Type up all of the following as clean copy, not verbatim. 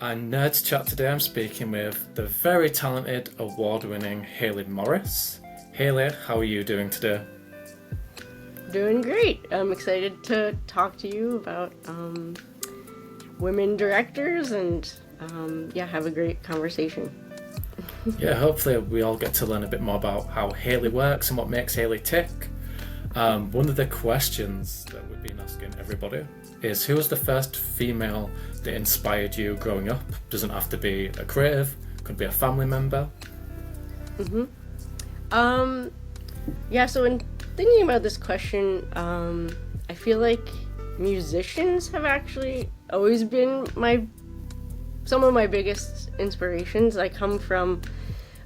And Nerd Chat today I'm speaking with the very talented, award-winning Hayley Morris. Hayley, how are you doing today? Doing great. I'm excited to talk to you about women directors and have a great conversation. Yeah, hopefully we all get to learn a bit more about how Hayley works and what makes Hayley tick. One of the questions that we've been asking everybody is, who was the first female that inspired you growing up? Doesn't have to be a creative, could be a family member. So in thinking about this question, I feel like musicians have actually always been some of my biggest inspirations. I come from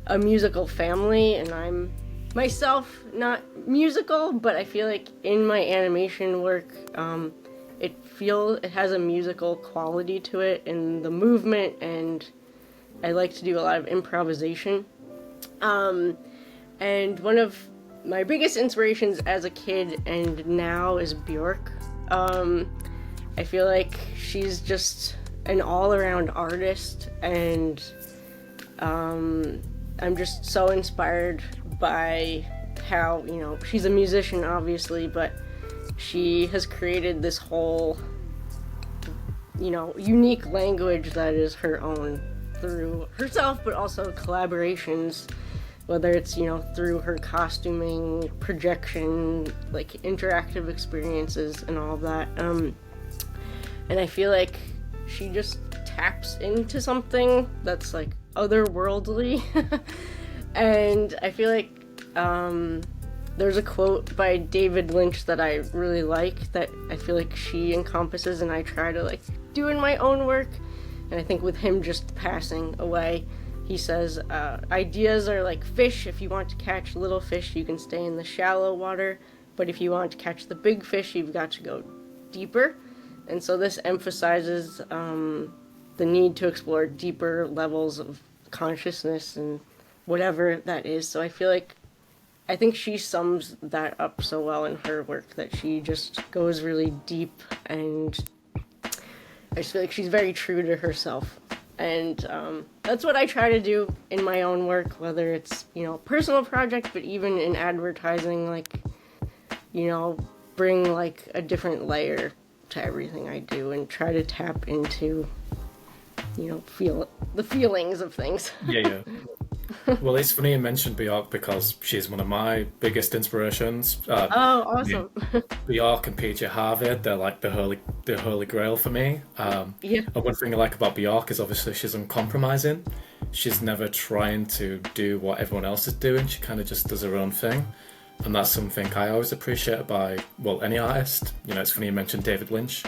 a musical family, and I'm myself not musical, but I feel like in my animation work, it has a musical quality to it in the movement, and I like to do a lot of improvisation. And one of my biggest inspirations as a kid and now is Bjork. I feel like she's just an all-around artist, and I'm just so inspired by how, she's a musician, obviously, but she has created this whole, unique language that is her own through herself, but also collaborations, whether it's, through her costuming, projection, like interactive experiences and all of that. And I feel like she just taps into something that's like otherworldly. And I feel like there's a quote by David Lynch that I really like that I feel like she encompasses, and I try to do in my own work. And I think with him just passing away, he says, ideas are like fish. If you want to catch little fish, you can stay in the shallow water. But if you want to catch the big fish, you've got to go deeper. And so this emphasizes the need to explore deeper levels of consciousness and whatever that is. So I think she sums that up so well in her work, that she just goes really deep, and I just feel like she's very true to herself. And that's what I try to do in my own work, whether it's, personal projects, but even in advertising, bring a different layer to everything I do and try to tap into, feel the feelings of things. Yeah. Well, it's funny you mentioned Bjork because she's one of my biggest inspirations. Oh, awesome. Bjork and PJ Harvey, they're like the holy grail for me. Yeah. And one thing I like about Bjork is obviously she's uncompromising. She's never trying to do what everyone else is doing. She kind of just does her own thing. And that's something I always appreciate by, any artist. It's funny you mentioned David Lynch,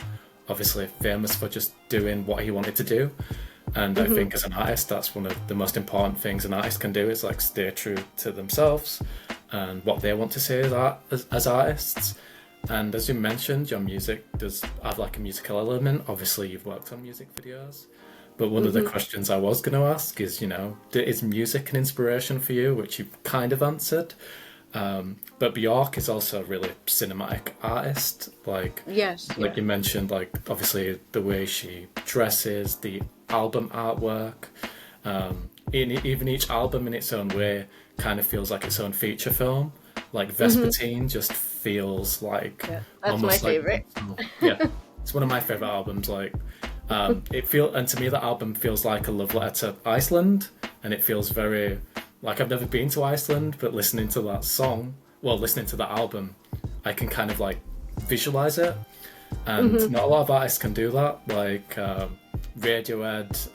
obviously famous for just doing what he wanted to do. And I think as an artist, that's one of the most important things an artist can do, is stay true to themselves and what they want to say as artists. And as you mentioned, your music does have a musical element. Obviously, you've worked on music videos. But one of the questions I was going to ask is, is music an inspiration for you, which you've kind of answered. But Bjork is also a really cinematic artist. Yes. You mentioned, obviously the way she dresses, the album artwork, even each album in its own way kind of feels like its own feature film. Vespertine just feels that's almost my favorite. Yeah, it's one of my favorite albums. And to me that album feels like a love letter to Iceland, and it feels very I've never been to Iceland, but listening to that album, I can kind of visualize it. And not a lot of artists can do that. Radiohead,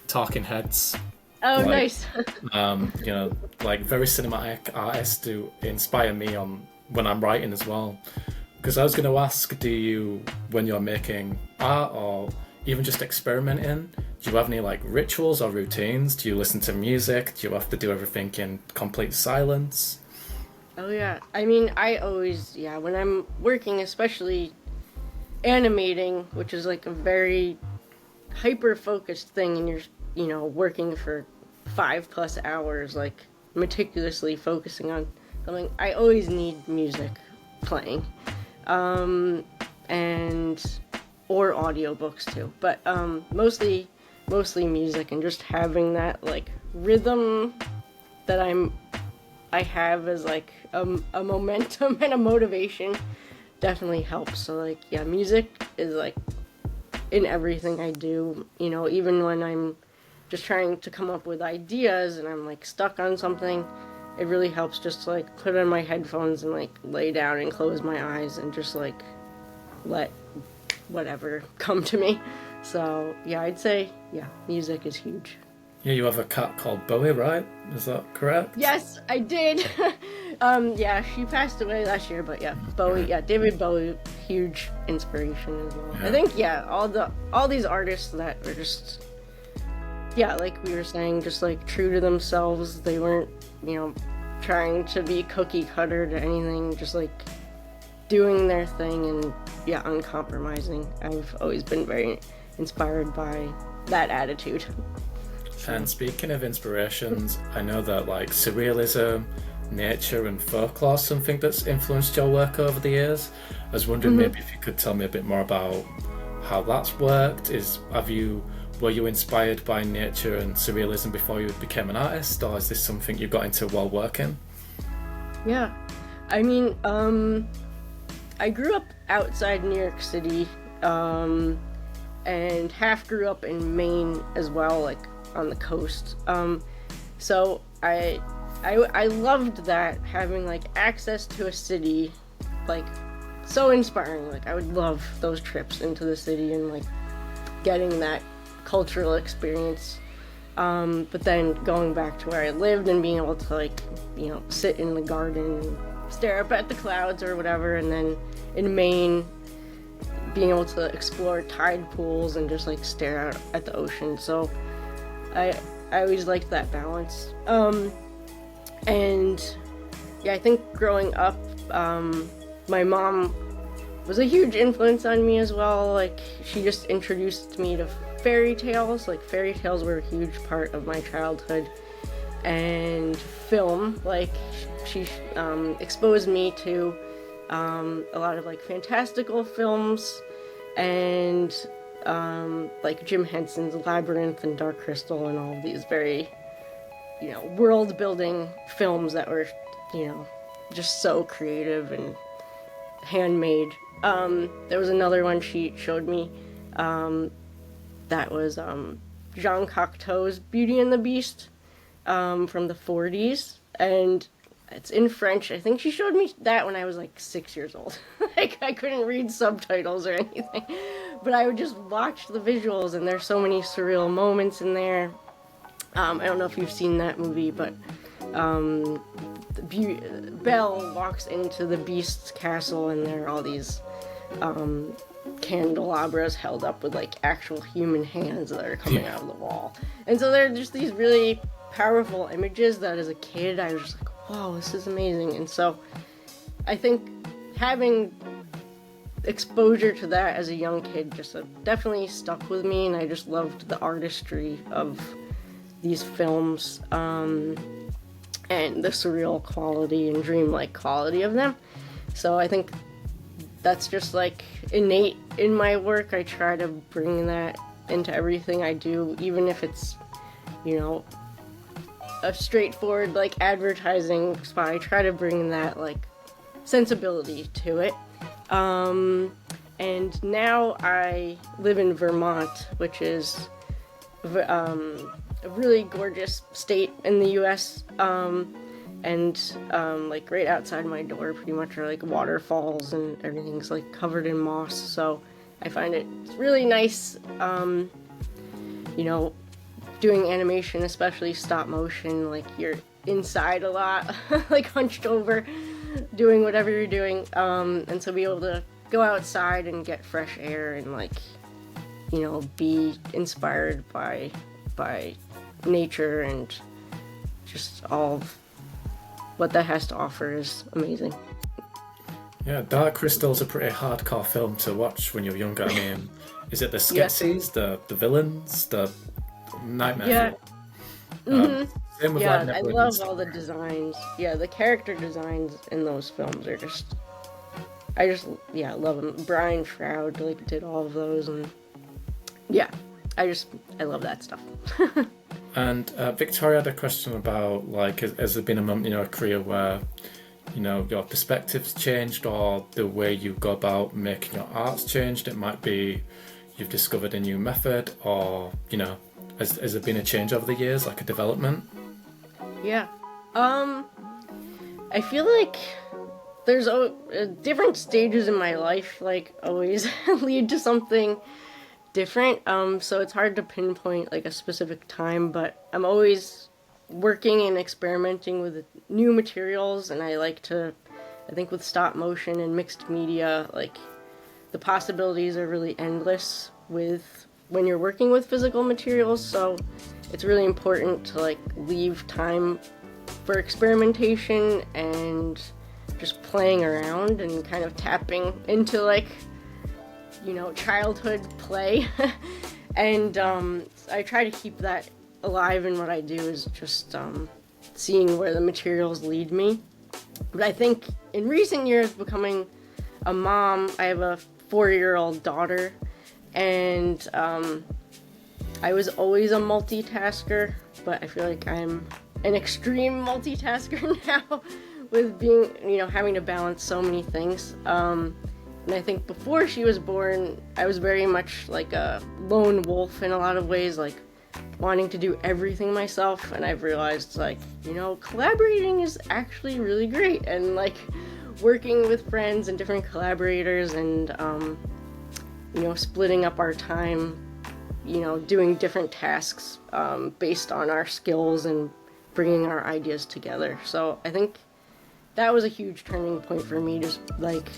Talking Heads. Oh, nice. Very cinematic artists do inspire me on when I'm writing as well. Because I was going to ask, do you, when you're making art or even just experimenting, do you have any rituals or routines? Do you listen to music? Do you have to do everything in complete silence? Oh yeah. I mean, I always, when I'm working, especially animating, which is a very hyper-focused thing, and you're, working for 5+ hours, meticulously focusing on something, I always need music playing. And or audiobooks too, but mostly mostly music, and just having that like rhythm that I have as like a momentum and a motivation definitely helps. So like yeah, music is like in everything I do, you know, even when I'm just trying to come up with ideas and I'm like stuck on something, it really helps just to like put on my headphones and like lay down and close my eyes and just like let whatever come to me. So yeah, I'd say yeah, music is huge. Yeah, you have a cat called Bowie, right? Is that correct? Yes, I did. Yeah, she passed away last year, but yeah, Bowie, yeah, David Bowie, huge inspiration as well. Yeah. I think yeah, all these artists that were just yeah, like we were saying, just like true to themselves. They weren't, you know, trying to be cookie cutter to anything, just like doing their thing and yeah, uncompromising. I've always been very inspired by that attitude. And speaking of inspirations, I know that like surrealism, nature and folklore is something that's influenced your work over the years. I was wondering maybe if you could tell me a bit more about how that's worked. Were you inspired by nature and surrealism before you became an artist, or is this something you got into while working? Yeah, I mean, I grew up outside New York City, and half grew up in Maine as well, like on the coast. So I loved that, having like access to a city, like so inspiring. Like I would love those trips into the city and like getting that cultural experience. But then going back to where I lived and being able to like, you know, sit in the garden and stare up at the clouds or whatever, and then in Maine being able to explore tide pools and just like stare out at the ocean. So I always liked that balance. And yeah, I think growing up, my mom was a huge influence on me as well. Like she just introduced me to fairy tales. Like fairy tales were a huge part of my childhood, and film. Like she exposed me to a lot of like fantastical films, and like Jim Henson's Labyrinth and Dark Crystal and all of these very, you know, world building films that were, you know, just so creative and handmade. There was another one she showed me that was Jean Cocteau's Beauty and the Beast from the 40s, and it's in French. I think she showed me that when I was like 6 years old. Like I couldn't read subtitles or anything, but I would just watch the visuals, and there's so many surreal moments in there. I don't know if you've seen that movie, but Belle walks into the Beast's castle, and there are all these candelabras held up with like actual human hands that are coming out of the wall. And so they're just these really powerful images that as a kid I was just like, whoa, this is amazing. And so I think having exposure to that as a young kid just definitely stuck with me, and I just loved the artistry of these films, and the surreal quality and dreamlike quality of them. So I think that's just like innate in my work. I try to bring that into everything I do, even if it's, you know, a straightforward like advertising spot. I try to bring that like sensibility to it. And now I live in Vermont, which is a really gorgeous state in the US, and like right outside my door pretty much are like waterfalls, and everything's like covered in moss. So I find it really nice, you know, doing animation, especially stop motion. Like you're inside a lot, like hunched over, doing whatever you're doing, and so be able to go outside and get fresh air and like, you know, be inspired by nature and just all of what that has to offer is amazing. Yeah, Dark Crystal's a pretty hardcore film to watch when you're younger. I mean, is it the sketches, the villains, the nightmare? Yeah. Same with Yeah, like I Neverland love and stuff. all the designs. Yeah, the character designs in those films are just, I love them. Brian Shroud like did all of those, and yeah, I love that stuff. And Victoria had a question about, like, has there been a moment in your career where, you know, your perspective's changed or the way you go about making your art's changed? It might be you've discovered a new method, or, you know, has there been a change over the years, like a development? Yeah. I feel like there's different stages in my life, like, always lead to something different. So it's hard to pinpoint, like, a specific time, but I'm always working and experimenting with new materials, and I think with stop motion and mixed media, like, the possibilities are really endless when you're working with physical materials, so it's really important to, like, leave time for experimentation and just playing around and kind of tapping into, like, you know, childhood play. And I try to keep that alive in what I do, is just seeing where the materials lead me. But I think in recent years, becoming a mom, I have a 4-year-old daughter, and I was always a multitasker, but I feel like I'm an extreme multitasker now with being, you know, having to balance so many things. And I think before she was born, I was very much like a lone wolf in a lot of ways, like wanting to do everything myself. And I've realized, like, you know, collaborating is actually really great, and, like, working with friends and different collaborators, and you know, splitting up our time, you know, doing different tasks based on our skills and bringing our ideas together. So I think that was a huge turning point for me, just, like,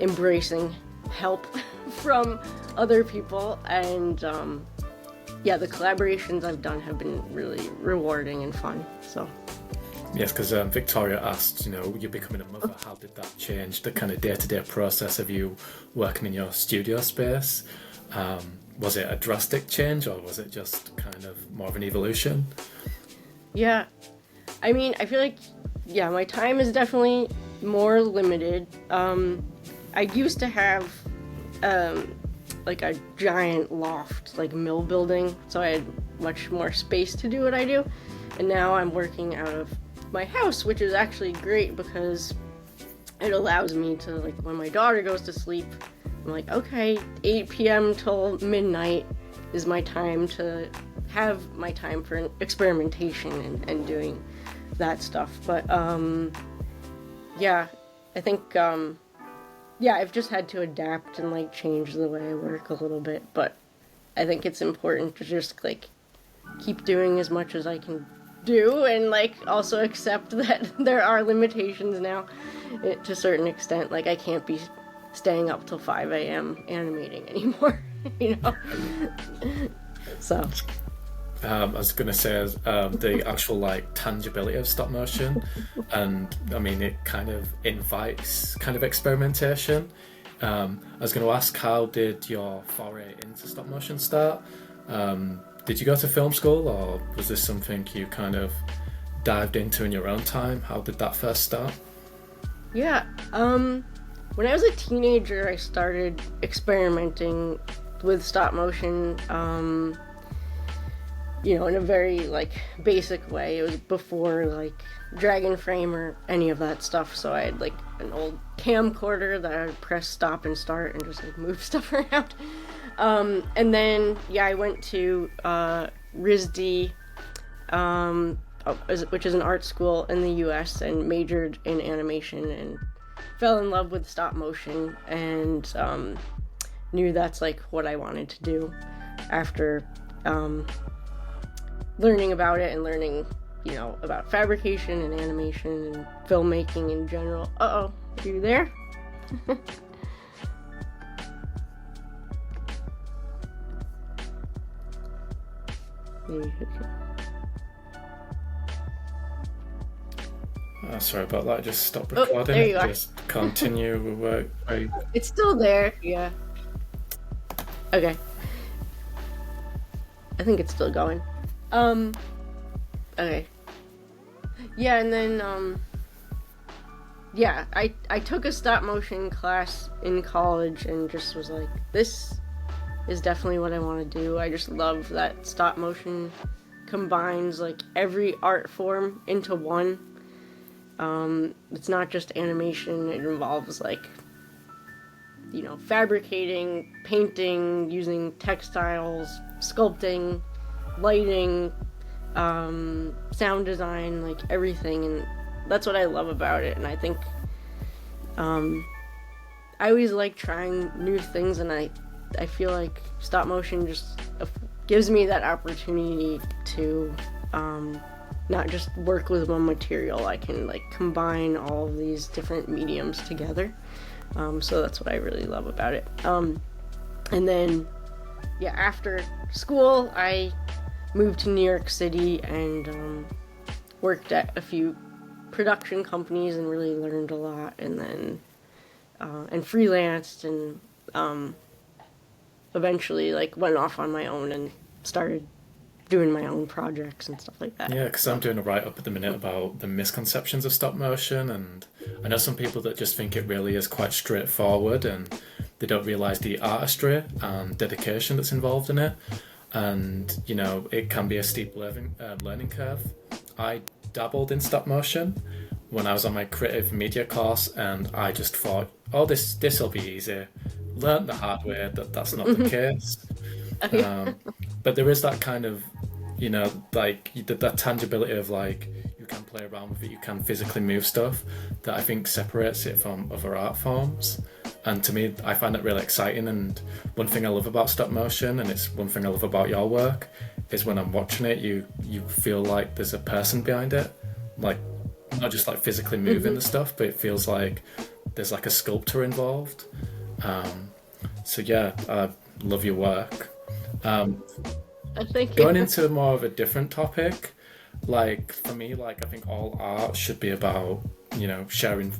embracing help from other people. And yeah, the collaborations I've done have been really rewarding and fun. So Yes, because Victoria asked, you know, you're becoming a mother, how did that change the kind of day-to-day process of you working in your studio space? Was it a drastic change, or was it just kind of more of an evolution? yeah, I mean, I feel like, yeah, my time is definitely more limited. I used to have like a giant loft, like mill building, so I had much more space to do what I do. And now I'm working out of my house, which is actually great because it allows me to, like, when my daughter goes to sleep, I'm like, okay, 8 p.m. till midnight is my time to have my time for experimentation and doing that stuff. But yeah, I think yeah, I've just had to adapt and, like, change the way I work a little bit, but I think it's important to just, like, keep doing as much as I can do, and, like, also accept that there are limitations now to a certain extent. Like, I can't be staying up till 5 a.m. animating anymore, you know? So I was going to say the actual, like, tangibility of stop motion, and I mean, it kind of invites kind of experimentation. I was going to ask, how did your foray into stop motion start? Did you go to film school, or was this something you kind of dived into in your own time? How did that first start? yeah, when I was a teenager, I started experimenting with stop motion, you know, in a very, like, basic way. It was before, like, Dragon Frame or any of that stuff, so I had, like, an old camcorder that I would press stop and start and just, like, move stuff around. And then, yeah, I went to RISD, which is an art school in the US, and majored in animation and fell in love with stop motion, and knew that's, like, what I wanted to do after learning about it and learning, you know, about fabrication and animation and filmmaking in general. Uh-oh, are you there? Maybe. Sorry about that, I just stopped recording. There you are. Just continue with It's still there, yeah. Okay. I think it's still going. Okay. Yeah, and then, yeah, I took a stop motion class in college and just was like, this is definitely what I want to do. I just love that stop motion combines like every art form into one. It's not just animation, it involves like, you know, fabricating, painting, using textiles, sculpting, lighting, sound design, like everything. And that's what I love about it. And I think I always like trying new things, and I feel like stop motion just gives me that opportunity to not just work with one material. I can like combine all of these different mediums together. So that's what I really love about it. And then, yeah, after school, I moved to New York City and worked at a few production companies and really learned a lot. And then and freelanced and eventually like went off on my own and started doing my own projects and stuff like that. Yeah, because I'm doing a write-up at the minute about the misconceptions of stop motion, and I know some people that just think it really is quite straightforward and they don't realise the artistry and dedication that's involved in it, and you know, it can be a steep learning curve. I dabbled in stop motion when I was on my creative media course, and I just thought, oh, this'll be easy. Learned the hard way that that's not the case. But there is that kind of, you know, like that tangibility of like, you can play around with it, you can physically move stuff, that I think separates it from other art forms. And to me, I find it really exciting. And one thing I love about stop motion, and it's one thing I love about your work, is when I'm watching it, you feel like there's a person behind it, like not just like physically moving the stuff, but it feels like there's like a sculptor involved. So yeah, I love your work. Thank you. Going into more of a different topic, like for me, like I think all art should be about, you know, sharing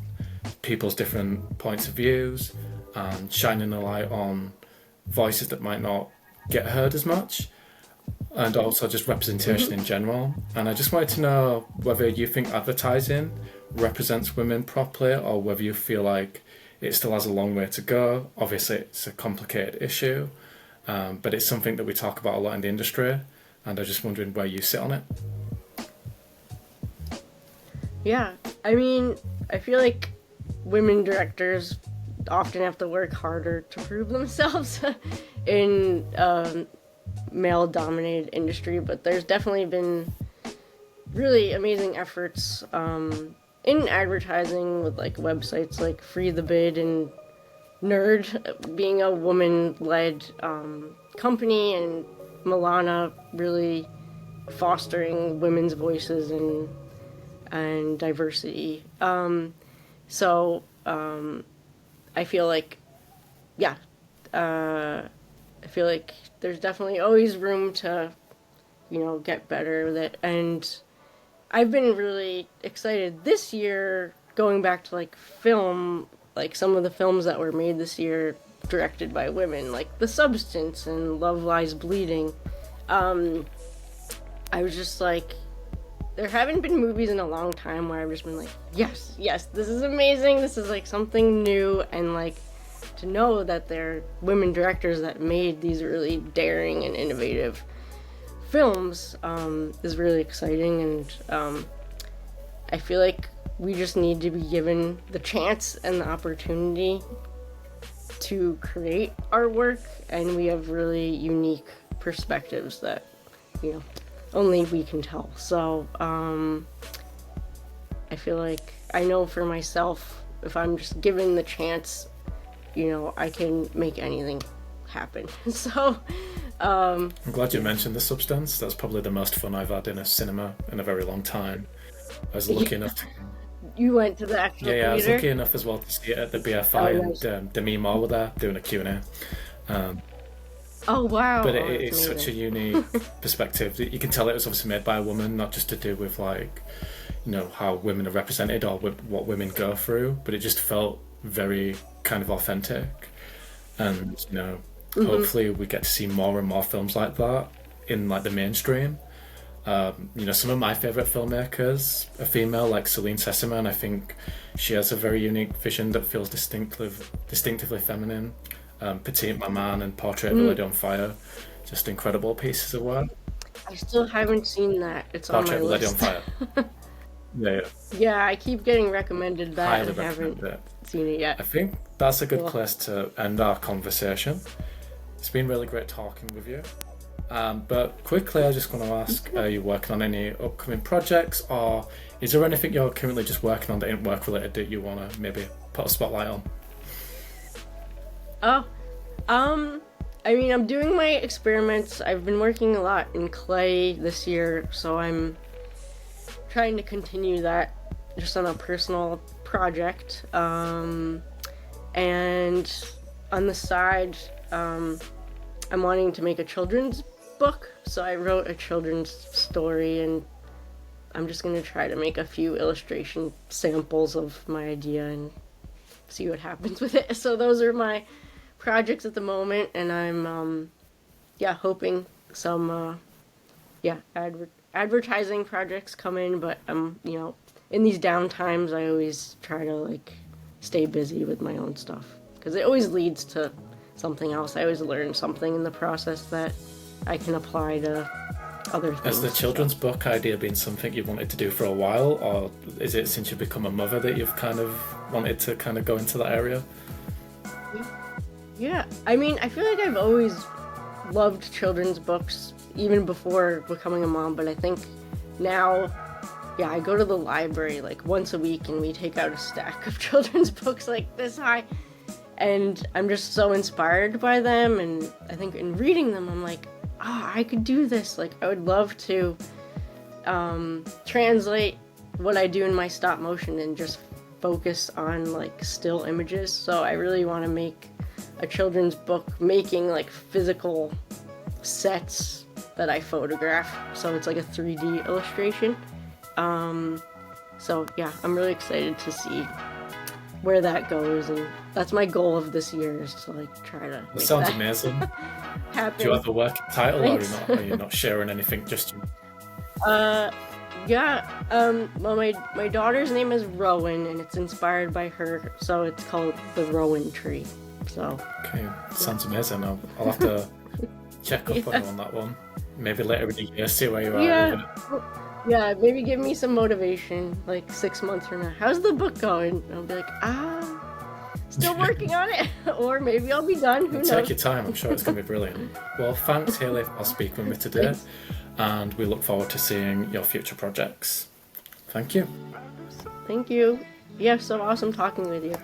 people's different points of views and shining a light on voices that might not get heard as much, and also just representation in general. And I just wanted to know whether you think advertising represents women properly, or whether you feel like it still has a long way to go. Obviously, it's a complicated issue, but it's something that we talk about a lot in the industry, and I'm just wondering where you sit on it. Yeah, I mean, I feel like women directors often have to work harder to prove themselves in male-dominated industry, but there's definitely been really amazing efforts in advertising with like websites like Free the Bid and Nerd being a woman-led company, and Milana really fostering women's voices and diversity. So I feel like, yeah, I feel like there's definitely always room to, you know, get better with it. And I've been really excited this year, going back to like film, like some of the films that were made this year directed by women, like The Substance and Love Lies Bleeding. I was just like, there haven't been movies in a long time where I've just been like, yes, this is amazing, this is like something new, and like to know that they're women directors that made these really daring and innovative films is really exciting. And I feel like we just need to be given the chance and the opportunity to create our work, and we have really unique perspectives that, you know, only we can tell. So I feel like I know for myself, if I'm just given the chance, you know, I can make anything happen. So I'm glad you mentioned The Substance. That's probably the most fun I've had in a cinema in a very long time. I was lucky enough to... You went to the actual theater? I was lucky enough as well to see it at the BFI, nice. And Demi Moore were there doing a Q&A. Oh, wow. But it's such a unique perspective. You can tell it was obviously made by a woman, not just to do with, like, you know, how women are represented or what women go through, but it just felt very kind of authentic. And, you know, hopefully we get to see more and more films like that in, like, the mainstream. You know, some of my favourite filmmakers are female, like Celine Sesame, and I think she has a very unique vision that feels distinctively feminine. Petite Maman and Portrait of a Lady on Fire. Just incredible pieces of work. I still haven't seen that. It's on my Portrait of a Lady on list. Fire. Yeah, Yeah, I keep getting recommended that highly and haven't recommend it. seen it I yet. think that's a good Cool. place to end our conversation. It's been really great talking with you. But quickly, I just want to ask, are you working on any upcoming projects, or is there anything you're currently just working on that ain't work related that you want to maybe put a spotlight on? Oh, I mean, I'm doing my experiments. I've been working a lot in clay this year, so I'm trying to continue that just on a personal project. And on the side, I'm wanting to make a children's book, so I wrote a children's story, and I'm just gonna try to make a few illustration samples of my idea and see what happens with it. So those are my projects at the moment, and I'm hoping some advertising projects come in, but in these down times I always try to like stay busy with my own stuff because it always leads to something else. I always learn something in the process that I can apply to other things. Has the children's book idea been something you've wanted to do for a while, or is it since you've become a mother that you've kind of wanted to kind of go into that area? Yeah, I mean, I feel like I've always loved children's books, even before becoming a mom, but I think now, I go to the library like once a week and we take out a stack of children's books like this high, and I'm just so inspired by them, and I think in reading them, I'm like, I could do this. Like, I would love to translate what I do in my stop motion and just focus on like still images. So I really want to make a children's book making like physical sets that I photograph, so it's like a 3D illustration. So yeah, I'm really excited to see where that goes, and that's my goal of this year, is to like try to make Sounds that amazing. happen. Do you have a working title, or Thanks. are you not sharing anything just you? Well, my daughter's name is Rowan, and it's inspired by her, so it's called the Rowan Tree. So Okay, sounds amazing. I'll have to check up on you on that one. Maybe later in the year, see where you are with it. Yeah, maybe give me some motivation, like 6 months from now. How's the book going? And I'll be like, still working on it. Or maybe I'll be done, who knows? Take your time, I'm sure it's going to be brilliant. Well, thanks, Hayley, for speaking with me today, and we look forward to seeing your future projects. Thank you. Thank you. Yeah, so awesome talking with you.